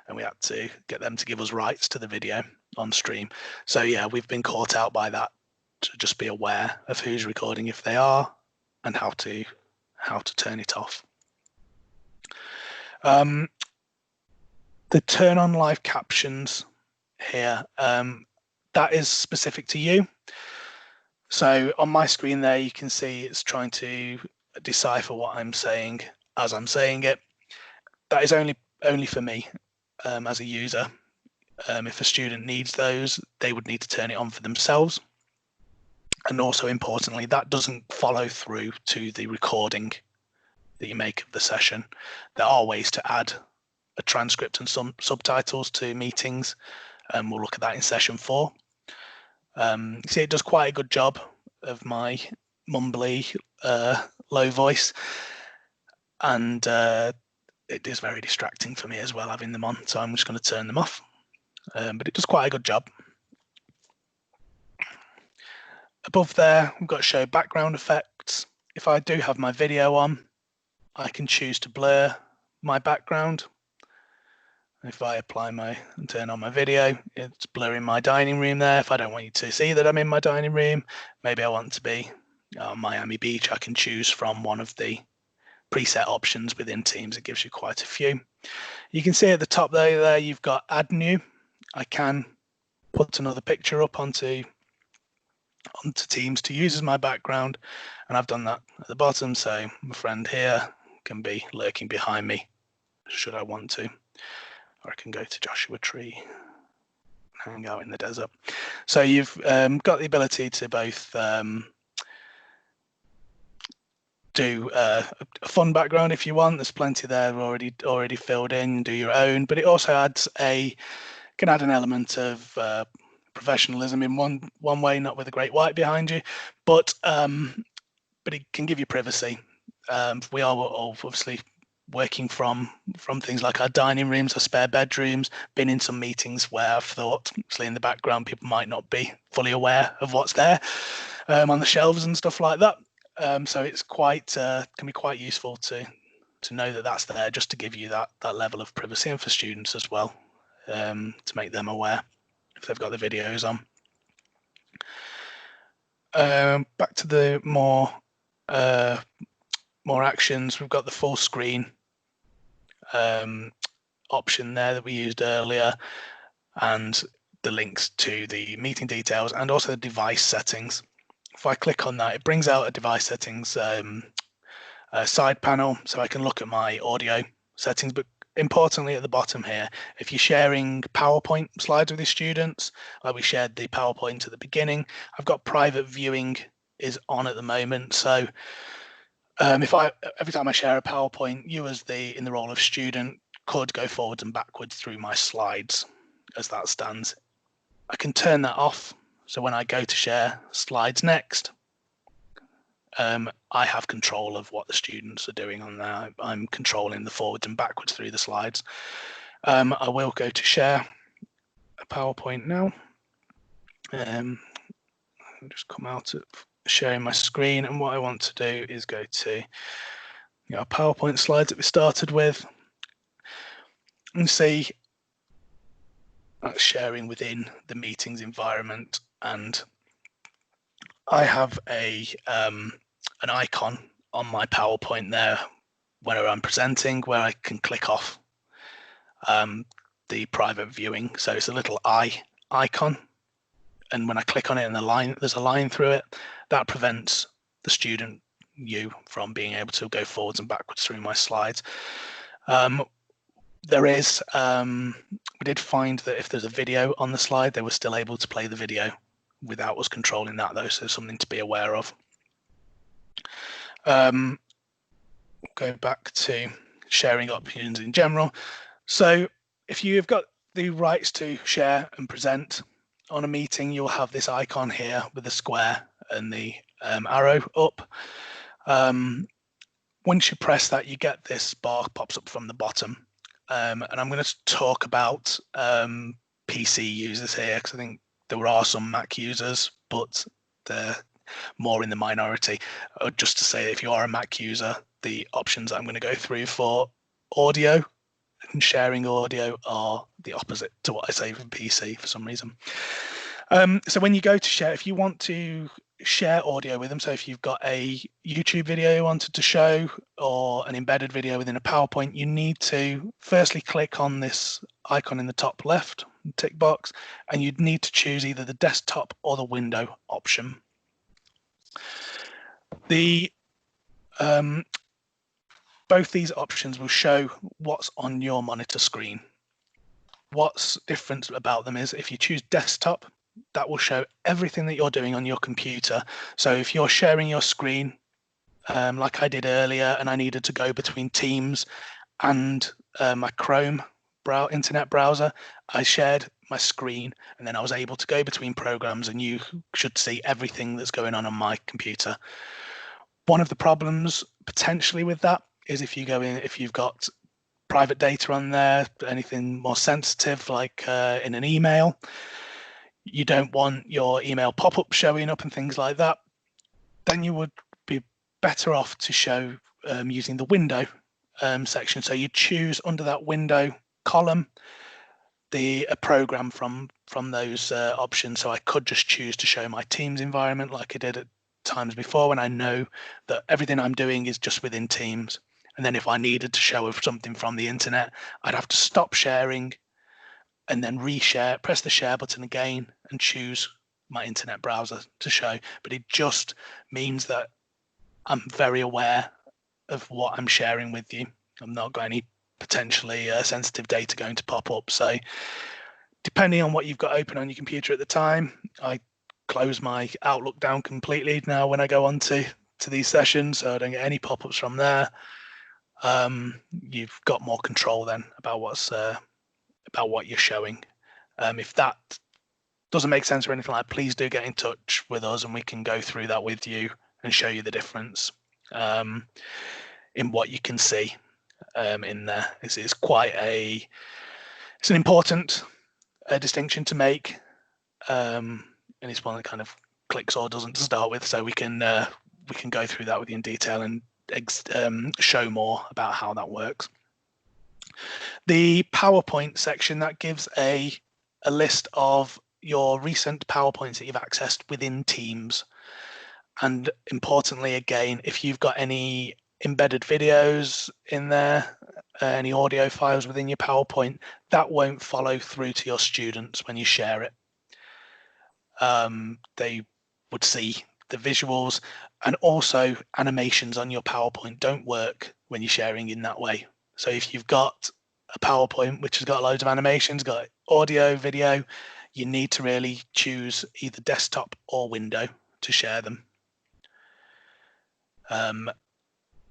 and we had to get them to give us rights to the video on Stream. So yeah, we've been caught out by that. To just be aware of who's recording if they are, and how to turn it off. The turn on live captions here, that is specific to you. So on my screen there, you can see it's trying to decipher what I'm saying as I'm saying it. That is only for me as a user. If a student needs those, they would need to turn it on for themselves. And also importantly, that doesn't follow through to the recording that you make of the session. There are ways to add a transcript and some subtitles to meetings, and we'll look at that in session 4. See, it does quite a good job of my mumbly, low voice, and it is very distracting for me as well having them on, so I'm just going to turn them off. But it does quite a good job. Above there, we've got show background effects. If I do have my video on, I can choose to blur my background. If I apply and turn on my video, it's blurring my dining room there. If I don't want you to see that I'm in my dining room, maybe I want to be on Miami Beach, I can choose from one of the preset options within Teams. It gives you quite a few. You can see at the top there you've got add new. I can put another picture up onto Teams to use as my background, and I've done that at the bottom, so my friend here can be lurking behind me should I want to, or I can go to Joshua Tree and hang out in the desert. So you've got the ability to both do a fun background if you want. There's plenty there already filled in. Do your own, but it also can add an element of professionalism in one way, not with a great white behind you, but it can give you privacy. We are all obviously working from things like our dining rooms, our spare bedrooms. Been in some meetings where I've thought, obviously in the background, people might not be fully aware of what's there on the shelves and stuff like that. So it's can be quite useful to know that that's there, just to give you that level of privacy, and for students as well, to make them aware if they've got the videos on. Back to the more actions, we've got the full screen option there that we used earlier, and the links to the meeting details and also the device settings. If I click on that, it brings out a device settings side panel, so I can look at my audio settings. But importantly, at the bottom here, if you're sharing PowerPoint slides with your students, like we shared the PowerPoint at the beginning, I've got private viewing is on at the moment. So if every time I share a PowerPoint, you as in the role of student could go forwards and backwards through my slides as that stands. I can turn that off So when I go to share slides next, I have control of what the students are doing on there. I'm controlling the forwards and backwards through the slides. I will go to share a PowerPoint now. I'll just come out of sharing my screen, and what I want to do is go to our PowerPoint slides that we started with and see that's sharing within the meetings environment. And I have an icon on my PowerPoint there whenever I'm presenting, where I can click off the private viewing. So it's a little eye icon, and when I click on it and there's a line through it, that prevents the student from being able to go forwards and backwards through my slides. We did find that if there's a video on the slide, they were still able to play the video without us controlling that, though, so something to be aware of. Go back to sharing options in general. So if you've got the rights to share and present on a meeting, you'll have this icon here with the square and the arrow up. Once you press that, you get this bar pops up from the bottom. And I'm going to talk about PC users here, because I think there are some Mac users, but they're more in the minority. Just to say, if you are a Mac user, the options I'm going to go through for audio and sharing audio are the opposite to what I say for PC for some reason. So when you go to share, if you want to share audio with them, so if you've got a YouTube video you wanted to show or an embedded video within a PowerPoint, you need to firstly click on this icon in the top left tick box, and you'd need to choose either the desktop or the window option. Both these options will show what's on your monitor screen. What's different about them is if you choose desktop, that will show everything that you're doing on your computer. So if you're sharing your screen, like I did earlier, and I needed to go between Teams and my Chrome internet browser, I shared my screen, and then I was able to go between programs, and you should see everything that's going on my computer. One of the problems potentially with that is if you've got private data on there, anything more sensitive like in an email, you don't want your email pop-up showing up and things like that, then you would be better off to show using the window section. So you choose under that window column a program from those options. So I could just choose to show my Teams environment like I did at times before, when I know that everything I'm doing is just within Teams. And then if I needed to show something from the internet, I'd have to stop sharing and then reshare, press the share button again and choose my internet browser to show. But it just means that I'm very aware of what I'm sharing with you. I'm not got any potentially sensitive data going to pop up. So depending on what you've got open on your computer at the time, I close my Outlook down completely now when I go on to these sessions, so I don't get any pop-ups from there. You've got more control then about what you're showing. If that doesn't make sense or anything like that, please do get in touch with us and we can go through that with you and show you the difference in what you can see in there. It's quite it's an important distinction to make, and it's one that kind of clicks or doesn't to start with, so we can go through that with you in detail and show more about how that works. The PowerPoint section, that gives a list of your recent PowerPoints that you've accessed within Teams. And importantly, again, if you've got any embedded videos in there, any audio files within your PowerPoint, that won't follow through to your students when you share it. They would see the visuals, and also animations on your PowerPoint don't work when you're sharing in that way. So if you've got a PowerPoint which has got loads of animations, got audio, video, you need to really choose either desktop or window to share them.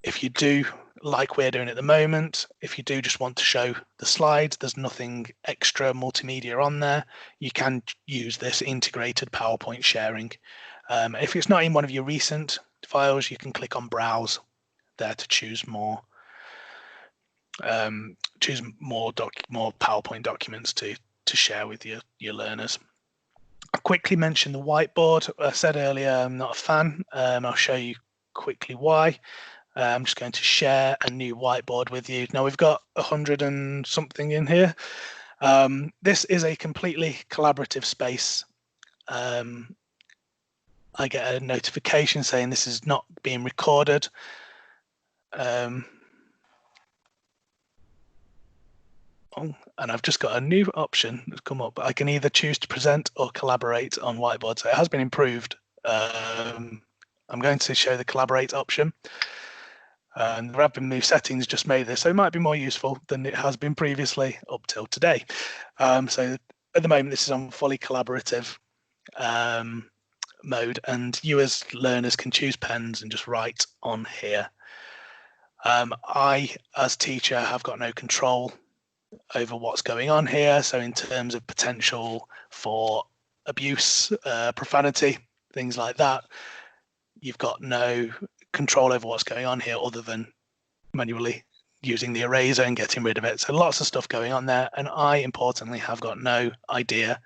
If you do, like we're doing at the moment, if you do just want to show the slides, there's nothing extra multimedia on there. You can use this integrated PowerPoint sharing. If it's not in one of your recent files, you can click on Browse there to choose more more PowerPoint documents to share with your learners. I'll quickly mention the whiteboard. I said earlier I'm not a fan. I'll show you quickly why. I'm just going to share a new whiteboard with you. Now we've got 100 and something in here. This is a completely collaborative space. I get a notification saying this is not being recorded. And I've just got a new option that's come up. I can either choose to present or collaborate on whiteboard. So it has been improved. I'm going to show the collaborate option. And there have been new settings just made this, so it might be more useful than it has been previously up till today. So at the moment, this is on fully collaborative mode, and you as learners can choose pens and just write on here. I, as teacher, have got no control over what's going on here. So in terms of potential for abuse, profanity, things like that, you've got no control over what's going on here other than manually using the eraser and getting rid of it. So lots of stuff going on there. And I, importantly, have got no idea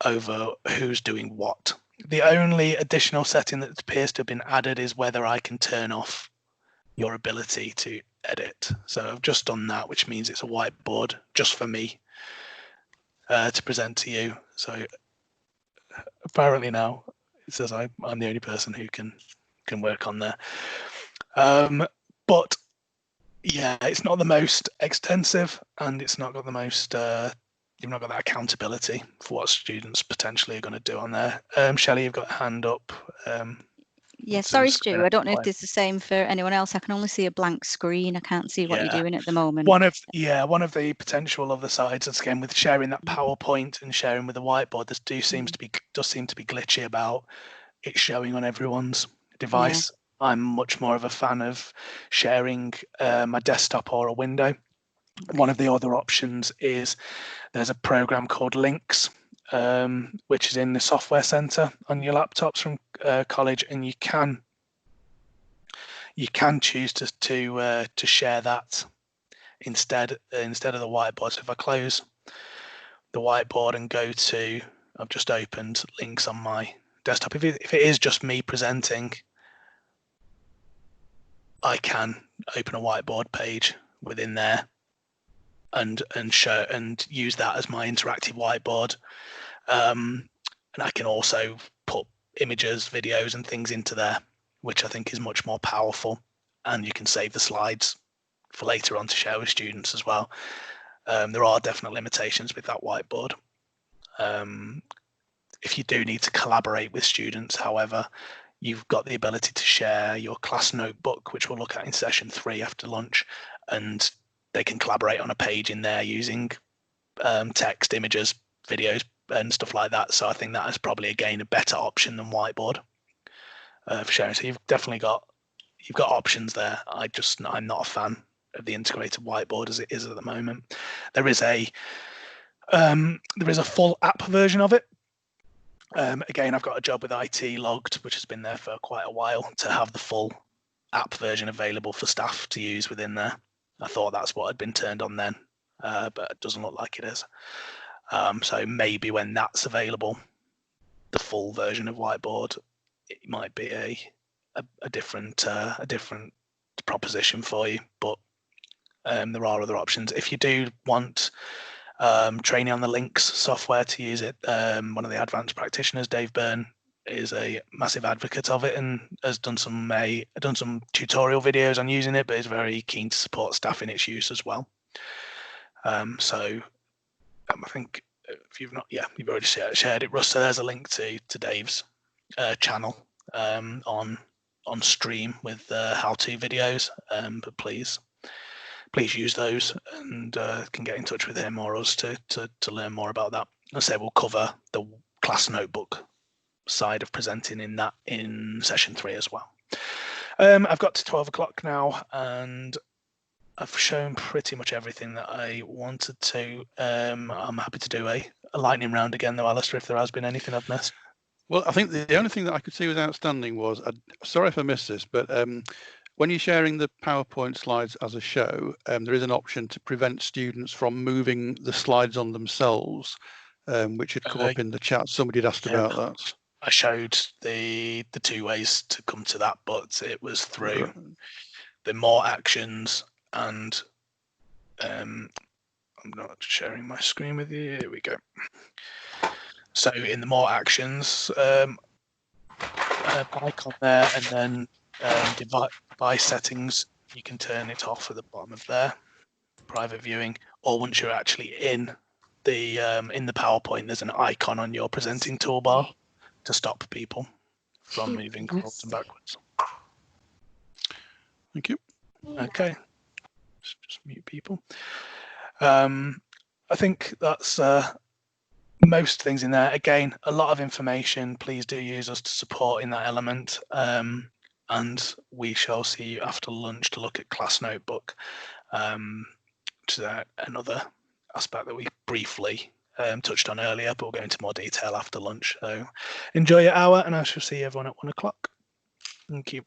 over who's doing what. The only additional setting that appears to have been added is whether I can turn off your ability to edit. So I've just done that, which means it's a whiteboard just for me to present to you. So apparently now it says I'm the only person who can work on there. But yeah, it's not the most extensive, and it's not got the most you've not got that accountability for what students potentially are going to do on there. Shelley, you've got a hand up. Yeah, sorry, Stu. I don't know if this is the same for anyone else. I can only see a blank screen. I can't see what you're doing at the moment. One of the potential of the sides, again, with sharing that PowerPoint and sharing with the whiteboard, this does seem to be glitchy about it showing on everyone's device. Yeah. I'm much more of a fan of sharing my desktop or a window. Okay. One of the other options is there's a program called Links, which is in the software center on your laptops from college, and you can choose to share that instead of the whiteboard. So if I close the whiteboard and go to, I've just opened Links on my desktop. If it is just me presenting, I can open a whiteboard page within there and show and use that as my interactive whiteboard. And I can also put images, videos, and things into there, which I think is much more powerful. And you can save the slides for later on to share with students as well. There are definite limitations with that whiteboard. If you do need to collaborate with students, however, you've got the ability to share your class notebook, which we'll look at in session 3 after lunch, and they can collaborate on a page in there using text, images, videos, and stuff like that. So I think that is probably, again, a better option than whiteboard for sharing. So you've definitely got options there. I'm not a fan of the integrated whiteboard as it is at the moment. There is a full app version of it. Again, I've got a job with IT logged, which has been there for quite a while, to have the full app version available for staff to use within there. I thought that's what had been turned on then, but it doesn't look like it is. So maybe when that's available, the full version of whiteboard, it might be a different proposition for you. But there are other options. If you do want training on the Links software to use it, one of the advanced practitioners, Dave Byrne, is a massive advocate of it and has done some tutorial videos on using it, but is very keen to support staff in its use as well. So I think if you've already shared it, Russ. So there's a link to Dave's channel on stream with how-to videos. But please use those and can get in touch with him or us to learn more about that. I say we'll cover the class notebook side of presenting in session 3 as well. I've got to 12 o'clock now, and I've shown pretty much everything that I wanted to. I'm happy to do a lightning round again, though, Alistair, if there has been anything I've missed. Well, I think the only thing that I could see was outstanding was, sorry if I missed this, but when you're sharing the PowerPoint slides as a show, there is an option to prevent students from moving the slides on themselves, which had come up in the chat. Somebody had asked about that. I showed the 2 ways to come to that, but it was through the more actions, and I'm not sharing my screen with you. Here we go. So in the more actions, icon there, and then device settings, you can turn it off at the bottom of there, private viewing, or once you're actually in the PowerPoint, there's an icon on your presenting toolbar to stop people from moving forwards and backwards. Thank you. Okay, just mute people. I think that's most things in there. Again, a lot of information. Please do use us to support in that element. And we shall see you after lunch to look at Class Notebook, which is another aspect that we briefly touched on earlier, but we'll go into more detail after lunch. So enjoy your hour, and I shall see everyone at 1 o'clock. Thank you.